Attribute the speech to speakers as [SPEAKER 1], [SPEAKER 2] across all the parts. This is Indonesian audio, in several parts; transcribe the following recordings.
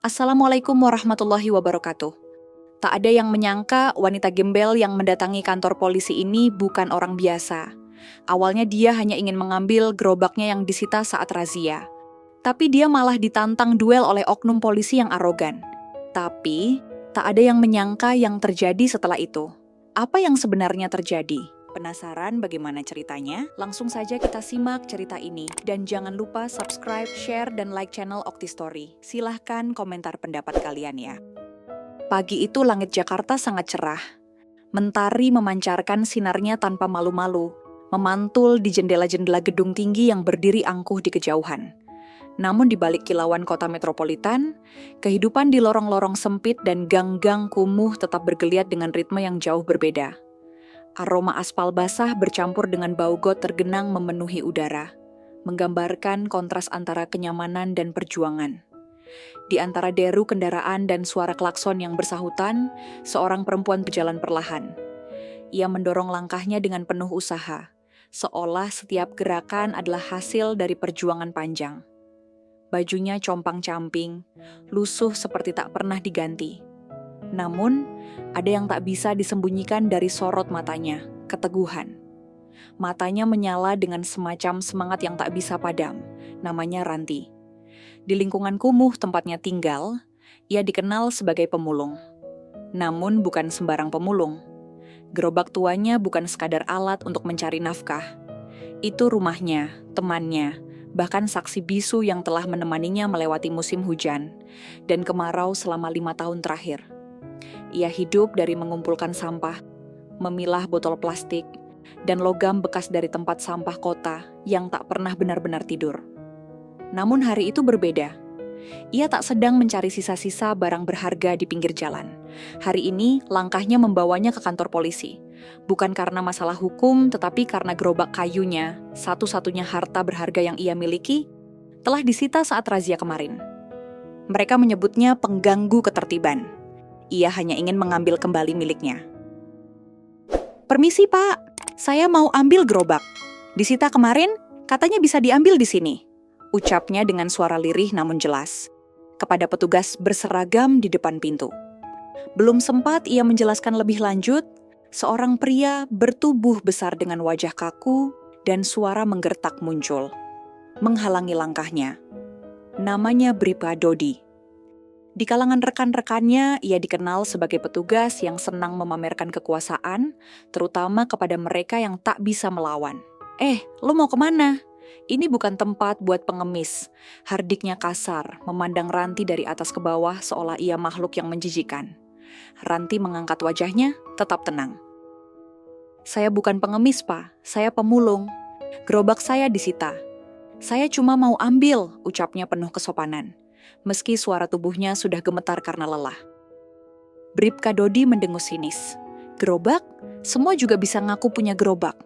[SPEAKER 1] Assalamualaikum warahmatullahi wabarakatuh. Tak ada yang menyangka wanita gembel yang mendatangi kantor polisi ini bukan orang biasa. Awalnya dia hanya ingin mengambil gerobaknya yang disita saat razia. Tapi dia malah ditantang duel oleh oknum polisi yang arogan. Tapi, tak ada yang menyangka yang terjadi setelah itu. Apa yang sebenarnya terjadi? Penasaran bagaimana ceritanya? Langsung saja kita simak cerita ini. Dan jangan lupa subscribe, share, dan like channel Okti Story. Silahkan komentar pendapat kalian ya. Pagi itu langit Jakarta sangat cerah. Mentari memancarkan sinarnya tanpa malu-malu, memantul di jendela-jendela gedung tinggi yang berdiri angkuh di kejauhan. Namun di balik kilauan kota metropolitan, kehidupan di lorong-lorong sempit dan gang-gang kumuh tetap bergeliat dengan ritme yang jauh berbeda. Aroma aspal basah bercampur dengan bau got tergenang memenuhi udara, menggambarkan kontras antara kenyamanan dan perjuangan. Di antara deru kendaraan dan suara klakson yang bersahutan, seorang perempuan berjalan perlahan. Ia mendorong langkahnya dengan penuh usaha, seolah setiap gerakan adalah hasil dari perjuangan panjang. Bajunya compang-camping, lusuh seperti tak pernah diganti. Namun, ada yang tak bisa disembunyikan dari sorot matanya, keteguhan. Matanya menyala dengan semacam semangat yang tak bisa padam, namanya Ranti. Di lingkungan kumuh tempatnya tinggal, ia dikenal sebagai pemulung. Namun bukan sembarang pemulung. Gerobak tuanya bukan sekadar alat untuk mencari nafkah. Itu rumahnya, temannya, bahkan saksi bisu yang telah menemaninya melewati musim hujan dan kemarau selama 5 tahun terakhir. Ia hidup dari mengumpulkan sampah, memilah botol plastik, dan logam bekas dari tempat sampah kota yang tak pernah benar-benar tidur. Namun hari itu berbeda. Ia tak sedang mencari sisa-sisa barang berharga di pinggir jalan. Hari ini langkahnya membawanya ke kantor polisi. Bukan karena masalah hukum, tetapi karena gerobak kayunya, satu-satunya harta berharga yang ia miliki, telah disita saat razia kemarin. Mereka menyebutnya pengganggu ketertiban. Ia hanya ingin mengambil kembali miliknya. "Permisi Pak, saya mau ambil gerobak. Disita kemarin, katanya bisa diambil di sini," ucapnya dengan suara lirih namun jelas, kepada petugas berseragam di depan pintu. Belum sempat ia menjelaskan lebih lanjut, seorang pria bertubuh besar dengan wajah kaku dan suara menggertak muncul, menghalangi langkahnya. Namanya Bribka Dodi. Di kalangan rekan-rekannya, ia dikenal sebagai petugas yang senang memamerkan kekuasaan, terutama kepada mereka yang tak bisa melawan. Lo mau kemana? Ini bukan tempat buat pengemis." Hardiknya kasar, memandang Ranti dari atas ke bawah seolah ia makhluk yang menjijikan. Ranti mengangkat wajahnya, tetap tenang. "Saya bukan pengemis, Pak. Saya pemulung. Gerobak saya disita. Saya cuma mau ambil," ucapnya penuh kesopanan, meski suara tubuhnya sudah gemetar karena lelah. Bribka Dodi mendengus sinis. "Gerobak? Semua juga bisa ngaku punya gerobak.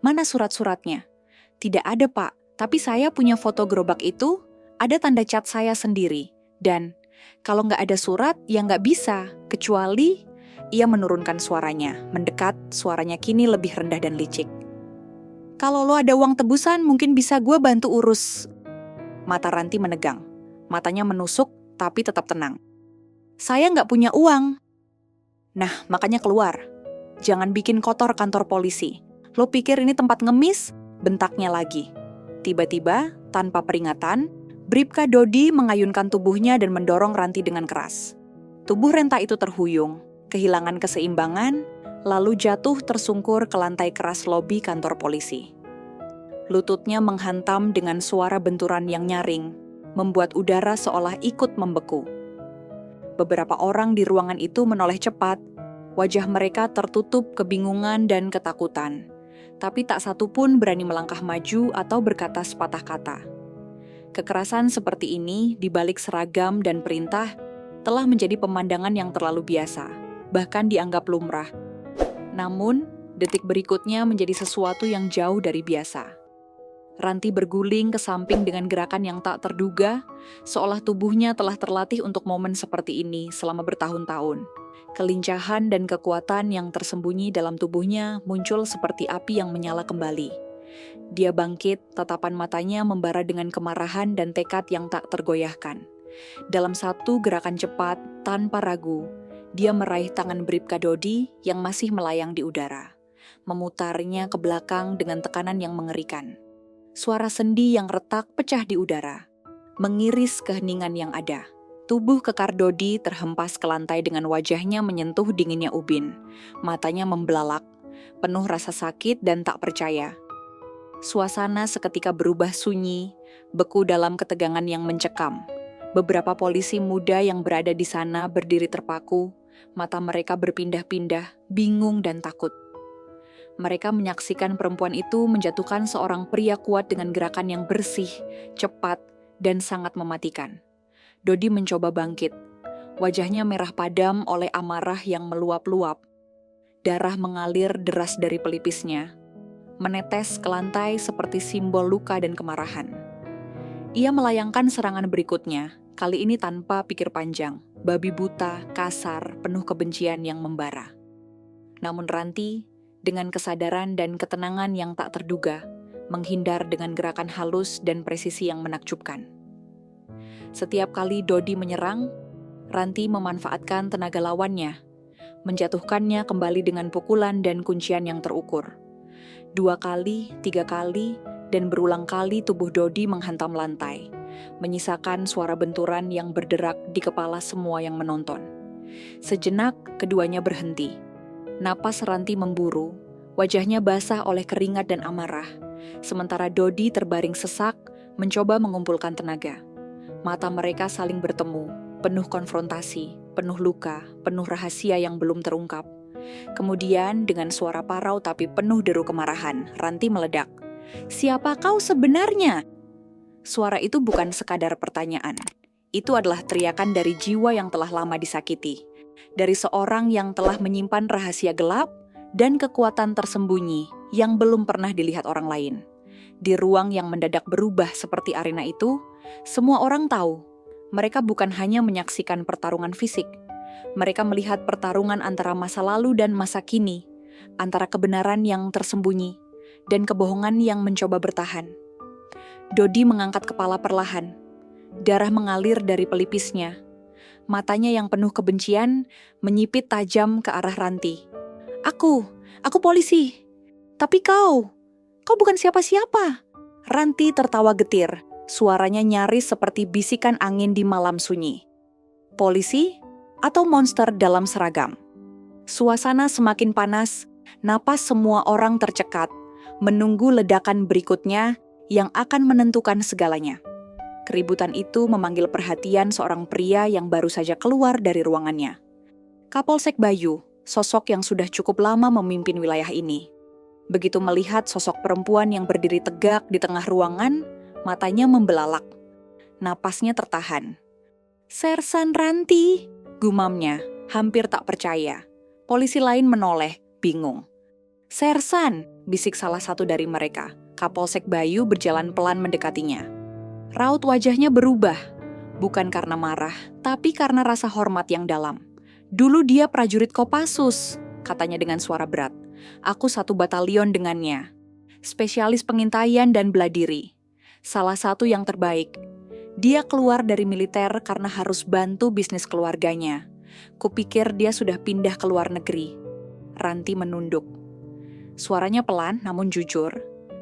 [SPEAKER 1] Mana surat-suratnya?" "Tidak ada, Pak. Tapi saya punya foto gerobak itu, ada tanda cat saya sendiri. Dan kalau nggak ada surat, ya nggak bisa. Kecuali..." Ia menurunkan suaranya, mendekat, suaranya kini lebih rendah dan licik. "Kalau lo ada uang tebusan, mungkin bisa gue bantu urus." Mata Ranti menegang. Matanya menusuk, tapi tetap tenang. "Saya nggak punya uang." "Nah, makanya keluar. Jangan bikin kotor kantor polisi. Lo pikir ini tempat ngemis?" bentaknya lagi. Tiba-tiba, tanpa peringatan, Bribka Dodi mengayunkan tubuhnya dan mendorong Ranti dengan keras. Tubuh renta itu terhuyung, kehilangan keseimbangan, lalu jatuh tersungkur ke lantai keras lobi kantor polisi. Lututnya menghantam dengan suara benturan yang nyaring, membuat udara seolah ikut membeku. Beberapa orang di ruangan itu menoleh cepat, wajah mereka tertutup kebingungan dan ketakutan. Tapi tak satu pun berani melangkah maju atau berkata sepatah kata. Kekerasan seperti ini, di balik seragam dan perintah, telah menjadi pemandangan yang terlalu biasa, bahkan dianggap lumrah. Namun, detik berikutnya menjadi sesuatu yang jauh dari biasa. Ranti berguling ke samping dengan gerakan yang tak terduga, seolah tubuhnya telah terlatih untuk momen seperti ini selama bertahun-tahun. Kelincahan dan kekuatan yang tersembunyi dalam tubuhnya muncul seperti api yang menyala kembali. Dia bangkit, tatapan matanya membara dengan kemarahan dan tekad yang tak tergoyahkan. Dalam satu gerakan cepat, tanpa ragu, dia meraih tangan Bribka Dodi yang masih melayang di udara, memutarnya ke belakang dengan tekanan yang mengerikan. Suara sendi yang retak pecah di udara, mengiris keheningan yang ada. Tubuh kekar Dodi terhempas ke lantai dengan wajahnya menyentuh dinginnya ubin. Matanya membelalak, penuh rasa sakit dan tak percaya. Suasana seketika berubah sunyi, beku dalam ketegangan yang mencekam. Beberapa polisi muda yang berada di sana berdiri terpaku, mata mereka berpindah-pindah, bingung dan takut. Mereka menyaksikan perempuan itu menjatuhkan seorang pria kuat dengan gerakan yang bersih, cepat, dan sangat mematikan. Dodi mencoba bangkit. Wajahnya merah padam oleh amarah yang meluap-luap. Darah mengalir deras dari pelipisnya, menetes ke lantai seperti simbol luka dan kemarahan. Ia melayangkan serangan berikutnya, kali ini tanpa pikir panjang, babi buta, kasar, penuh kebencian yang membara. Namun Ranti, dengan kesadaran dan ketenangan yang tak terduga, menghindar dengan gerakan halus dan presisi yang menakjubkan. Setiap kali Dodi menyerang, Ranti memanfaatkan tenaga lawannya, menjatuhkannya kembali dengan pukulan dan kuncian yang terukur. 2 kali, 3 kali, dan berulang kali tubuh Dodi menghantam lantai, menyisakan suara benturan yang berderak di kepala semua yang menonton. Sejenak, keduanya berhenti. Napas Ranti memburu, wajahnya basah oleh keringat dan amarah, sementara Dodi terbaring sesak, mencoba mengumpulkan tenaga. Mata mereka saling bertemu, penuh konfrontasi, penuh luka, penuh rahasia yang belum terungkap. Kemudian dengan suara parau tapi penuh deru kemarahan, Ranti meledak. "Siapa kau sebenarnya?" Suara itu bukan sekadar pertanyaan. Itu adalah teriakan dari jiwa yang telah lama disakiti. Dari seorang yang telah menyimpan rahasia gelap dan kekuatan tersembunyi yang belum pernah dilihat orang lain. Di ruang yang mendadak berubah seperti arena itu, semua orang tahu, mereka bukan hanya menyaksikan pertarungan fisik. Mereka melihat pertarungan antara masa lalu dan masa kini, antara kebenaran yang tersembunyi dan kebohongan yang mencoba bertahan. Dodi mengangkat kepala perlahan. Darah mengalir dari pelipisnya. Matanya yang penuh kebencian menyipit tajam ke arah Ranti. Aku polisi. Tapi kau bukan siapa-siapa." Ranti tertawa getir, suaranya nyaris seperti bisikan angin di malam sunyi. "Polisi atau monster dalam seragam?" Suasana semakin panas, napas semua orang tercekat, menunggu ledakan berikutnya yang akan menentukan segalanya. Keributan itu memanggil perhatian seorang pria yang baru saja keluar dari ruangannya. Kapolsek Bayu, sosok yang sudah cukup lama memimpin wilayah ini. Begitu melihat sosok perempuan yang berdiri tegak di tengah ruangan, matanya membelalak. Napasnya tertahan. "Sersan Ranti," gumamnya, hampir tak percaya. Polisi lain menoleh, bingung. "Sersan," bisik salah satu dari mereka. Kapolsek Bayu berjalan pelan mendekatinya. Raut wajahnya berubah, bukan karena marah, tapi karena rasa hormat yang dalam. "Dulu dia prajurit Kopassus," katanya dengan suara berat. "Aku satu batalion dengannya. Spesialis pengintaian dan bela diri. Salah satu yang terbaik. Dia keluar dari militer karena harus bantu bisnis keluarganya. Kupikir dia sudah pindah ke luar negeri." Ranti menunduk. Suaranya pelan namun jujur.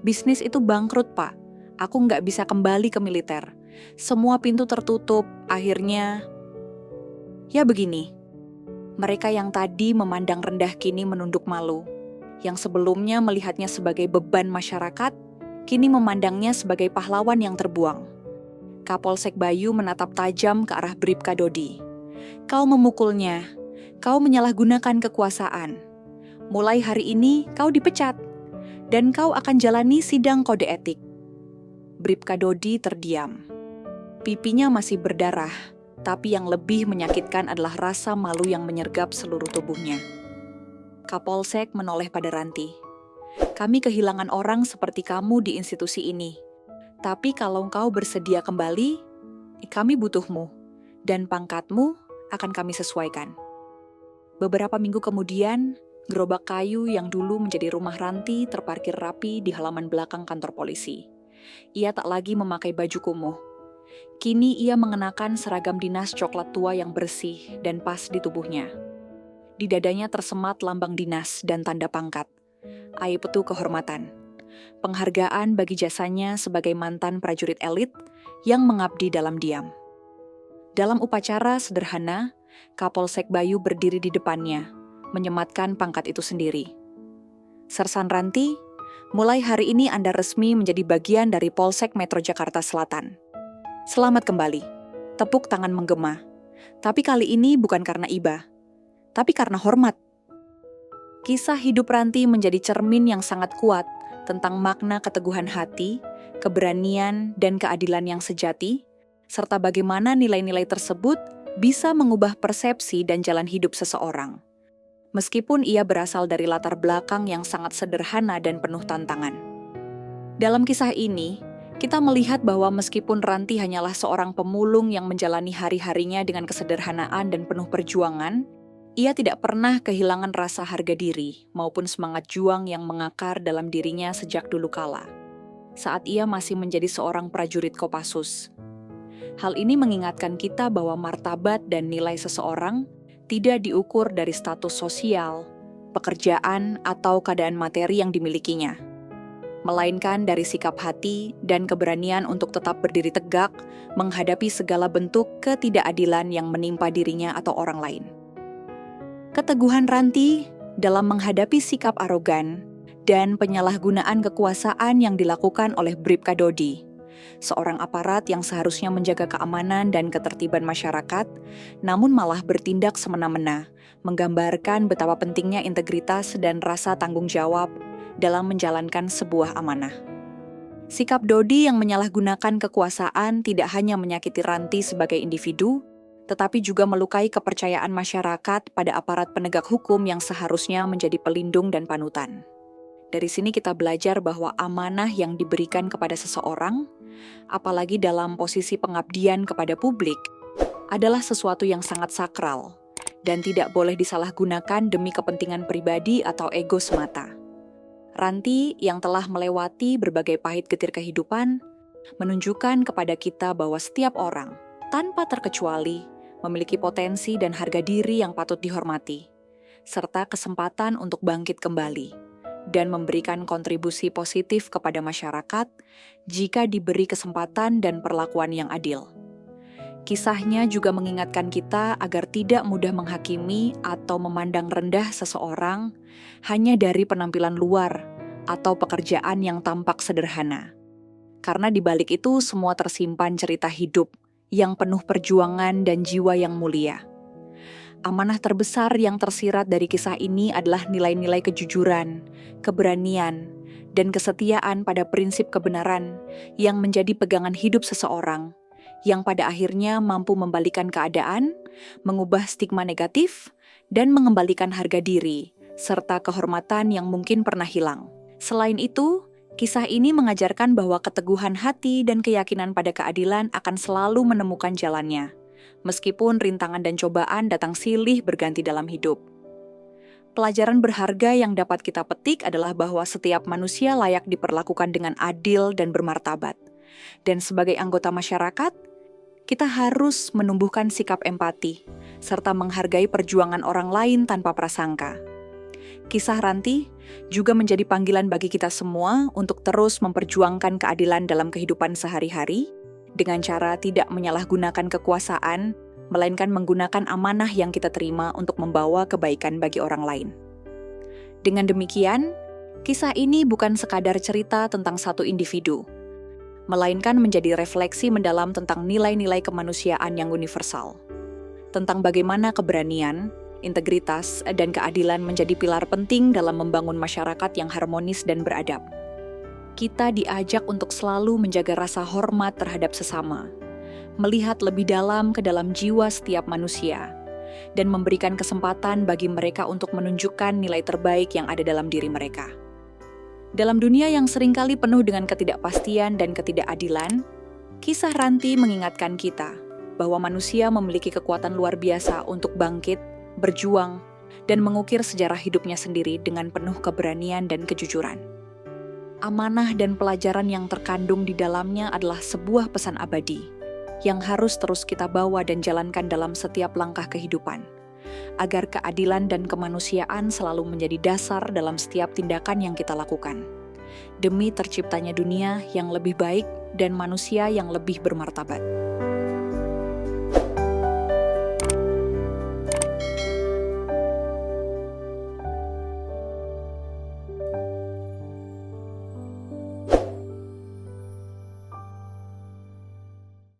[SPEAKER 1] "Bisnis itu bangkrut, Pak. Aku nggak bisa kembali ke militer. Semua pintu tertutup, akhirnya..." Ya begini, mereka yang tadi memandang rendah kini menunduk malu. Yang sebelumnya melihatnya sebagai beban masyarakat, kini memandangnya sebagai pahlawan yang terbuang. Kapolsek Bayu menatap tajam ke arah Bribka Dodi. "Kau memukulnya, kau menyalahgunakan kekuasaan. Mulai hari ini kau dipecat, dan kau akan jalani sidang kode etik." Bribka Dodi terdiam. Pipinya masih berdarah, tapi yang lebih menyakitkan adalah rasa malu yang menyergap seluruh tubuhnya. Kapolsek menoleh pada Ranti. "Kami kehilangan orang seperti kamu di institusi ini. Tapi kalau kau bersedia kembali, kami butuhmu, dan pangkatmu akan kami sesuaikan." Beberapa minggu kemudian, gerobak kayu yang dulu menjadi rumah Ranti terparkir rapi di halaman belakang kantor polisi. Ia tak lagi memakai baju kumuh. Kini ia mengenakan seragam dinas coklat tua yang bersih dan pas di tubuhnya. Di dadanya tersemat lambang dinas dan tanda pangkat, Aiptu Kehormatan. Penghargaan bagi jasanya sebagai mantan prajurit elit yang mengabdi dalam diam. Dalam upacara sederhana, Kapolsek Bayu berdiri di depannya, menyematkan pangkat itu sendiri. Sersan Ranti, mulai hari ini Anda resmi menjadi bagian dari Polsek Metro Jakarta Selatan. Selamat kembali. Tepuk tangan menggema. Tapi kali ini bukan karena iba, tapi karena hormat. Kisah hidup Ranti menjadi cermin yang sangat kuat tentang makna keteguhan hati, keberanian, dan keadilan yang sejati, serta bagaimana nilai-nilai tersebut bisa mengubah persepsi dan jalan hidup seseorang. Meskipun ia berasal dari latar belakang yang sangat sederhana dan penuh tantangan. Dalam kisah ini, kita melihat bahwa meskipun Ranti hanyalah seorang pemulung yang menjalani hari-harinya dengan kesederhanaan dan penuh perjuangan, ia tidak pernah kehilangan rasa harga diri maupun semangat juang yang mengakar dalam dirinya sejak dulu kala, saat ia masih menjadi seorang prajurit Kopassus. Hal ini mengingatkan kita bahwa martabat dan nilai seseorang tidak diukur dari status sosial, pekerjaan, atau keadaan materi yang dimilikinya, melainkan dari sikap hati dan keberanian untuk tetap berdiri tegak menghadapi segala bentuk ketidakadilan yang menimpa dirinya atau orang lain. Keteguhan Ranti dalam menghadapi sikap arogan dan penyalahgunaan kekuasaan yang dilakukan oleh Bribka Dodi, seorang aparat yang seharusnya menjaga keamanan dan ketertiban masyarakat, namun malah bertindak semena-mena, menggambarkan betapa pentingnya integritas dan rasa tanggung jawab dalam menjalankan sebuah amanah. Sikap Dodi yang menyalahgunakan kekuasaan tidak hanya menyakiti Ranti sebagai individu, tetapi juga melukai kepercayaan masyarakat pada aparat penegak hukum yang seharusnya menjadi pelindung dan panutan. Dari sini kita belajar bahwa amanah yang diberikan kepada seseorang, apalagi dalam posisi pengabdian kepada publik, adalah sesuatu yang sangat sakral dan tidak boleh disalahgunakan demi kepentingan pribadi atau ego semata. Ranti yang telah melewati berbagai pahit getir kehidupan, menunjukkan kepada kita bahwa setiap orang, tanpa terkecuali, memiliki potensi dan harga diri yang patut dihormati, serta kesempatan untuk bangkit kembali dan memberikan kontribusi positif kepada masyarakat jika diberi kesempatan dan perlakuan yang adil. Kisahnya juga mengingatkan kita agar tidak mudah menghakimi atau memandang rendah seseorang hanya dari penampilan luar atau pekerjaan yang tampak sederhana. Karena di balik itu semua tersimpan cerita hidup yang penuh perjuangan dan jiwa yang mulia. Amanah terbesar yang tersirat dari kisah ini adalah nilai-nilai kejujuran, keberanian, dan kesetiaan pada prinsip kebenaran yang menjadi pegangan hidup seseorang, yang pada akhirnya mampu membalikan keadaan, mengubah stigma negatif, dan mengembalikan harga diri, serta kehormatan yang mungkin pernah hilang. Selain itu, kisah ini mengajarkan bahwa keteguhan hati dan keyakinan pada keadilan akan selalu menemukan jalannya, meskipun rintangan dan cobaan datang silih berganti dalam hidup. Pelajaran berharga yang dapat kita petik adalah bahwa setiap manusia layak diperlakukan dengan adil dan bermartabat. Dan sebagai anggota masyarakat, kita harus menumbuhkan sikap empati, serta menghargai perjuangan orang lain tanpa prasangka. Kisah Ranti juga menjadi panggilan bagi kita semua untuk terus memperjuangkan keadilan dalam kehidupan sehari-hari, dengan cara tidak menyalahgunakan kekuasaan, melainkan menggunakan amanah yang kita terima untuk membawa kebaikan bagi orang lain. Dengan demikian, kisah ini bukan sekadar cerita tentang satu individu, melainkan menjadi refleksi mendalam tentang nilai-nilai kemanusiaan yang universal. Tentang bagaimana keberanian, integritas, dan keadilan menjadi pilar penting dalam membangun masyarakat yang harmonis dan beradab. Kita diajak untuk selalu menjaga rasa hormat terhadap sesama, melihat lebih dalam ke dalam jiwa setiap manusia, dan memberikan kesempatan bagi mereka untuk menunjukkan nilai terbaik yang ada dalam diri mereka. Dalam dunia yang seringkali penuh dengan ketidakpastian dan ketidakadilan, kisah Ranti mengingatkan kita bahwa manusia memiliki kekuatan luar biasa untuk bangkit, berjuang, dan mengukir sejarah hidupnya sendiri dengan penuh keberanian dan kejujuran. Amanah dan pelajaran yang terkandung di dalamnya adalah sebuah pesan abadi, yang harus terus kita bawa dan jalankan dalam setiap langkah kehidupan, agar keadilan dan kemanusiaan selalu menjadi dasar dalam setiap tindakan yang kita lakukan, demi terciptanya dunia yang lebih baik dan manusia yang lebih bermartabat.